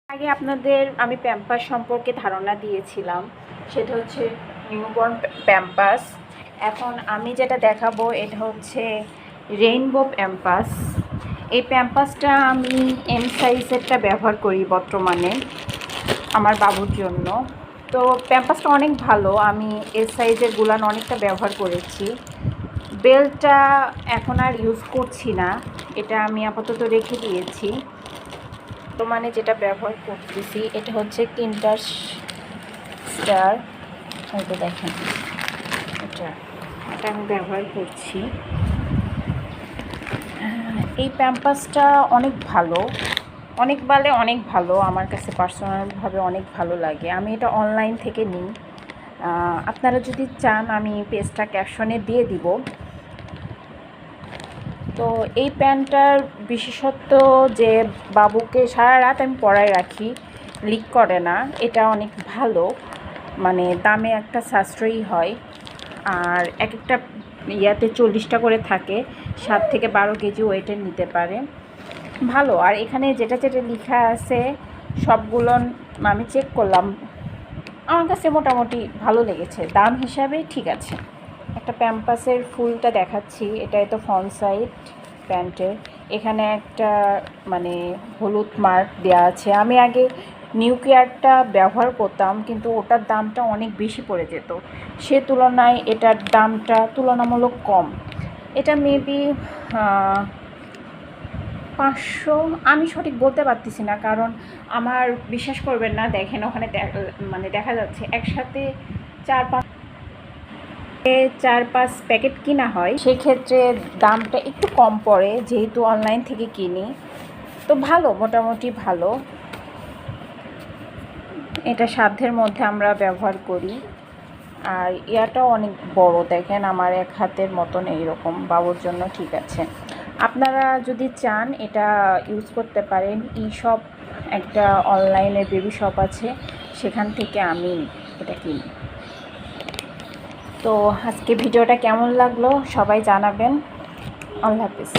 আগে আপনাদের আমি প্যাম্পাস সম্পর্কে ধারণা দিয়েছিলাম, সেটা হচ্ছে নিউবর্ন প্যাম্পাস। এখন আমি যেটা দেখাবো এটা হচ্ছে রেইনবো প্যাম্পাস। এই প্যাম্পাসটা আমি এম সাইজেরটা ব্যবহার করি বর্তমানে আমার বাবুর জন্য। তো প্যাম্পাসটা অনেক ভালো, আমি এস সাইজের গুলান অনেকটা ব্যবহার করেছি। বেল্টটা এখন আর ইউজ করছি না, এটা আমি আপাতত রেখে দিয়েছি। বর্তমানে যেটা ব্যবহার করতেছি এটা হচ্ছে কিন্টার স্টার, হয়তো দেখেন এটা আমি ব্যবহার করছি। এই প্যাম্পাসটা অনেক ভালো, অনেক ভালো, আমার কাছে পার্সোনালভাবে অনেক ভালো লাগে। আমি এটা অনলাইন থেকে নিই, আপনারা যদি চান আমি পেজটা ক্যাপশনে দিয়ে দিব। তো এই প্যান্টটার বিশেষত্ব যে বাবুকে সারা রাত আমি পরায় রাখি, লিক করে না, এটা অনেক ভালো, মানে দামে একটা সাশ্রয়ী হয়। আর এক একটা ইয়াতে 40টা করে থাকে, 7 থেকে 12 কেজি ওয়েটের নিতে পারে, ভালো। আর এখানে যেটা লেখা আছে সবগুলো আমি চেক করলাম, আমার কাছে মোটামুটি ভালো লেগেছে, দাম হিসাবে ঠিক আছে। একটা প্যাম্পাসের ফুলটা দেখাচ্ছি, এটা তো ফ্রন্ট সাইড প্যান্টের, এখানে একটা মানে হলুদ মার্ক দেওয়া আছে। আমি আগে নিউ কেয়ারটা ব্যবহার করতাম, কিন্তু ওটার দামটা অনেক বেশি পড়ে যেত, সে তুলনায় এটার দামটা তুলনামূলক কম। এটা মেবি 500, আমি সঠিক বলতে পারতেছি না, কারণ আমার বিশ্বাস করবেন না, দেখেন ওখানে মানে দেখা যাচ্ছে একসাথে 4-5 প্যাকেট কিনা হয়, সেক্ষেত্রে দামটা একটু কম পড়ে, যেহেতু অনলাইন থেকে কিনি। তো ভালো, মোটামুটি ভালো, এটা সাধ্যের মধ্যে আমরা ব্যবহার করি। আর ইয়াটাও অনেক বড়, দেখেন আমার এক হাতের মতন, এইরকম বাবুর জন্য ঠিক আছে। আপনারা যদি চান এটা ইউজ করতে পারেন। শপ একটা অনলাইনে বেবি শপ আছে, সেখান থেকে আমি এটা কিনি। তো আজকে ভিডিওটা কেমন লাগলো সবাই জানাবেন। আল্লাহ হাফিজ।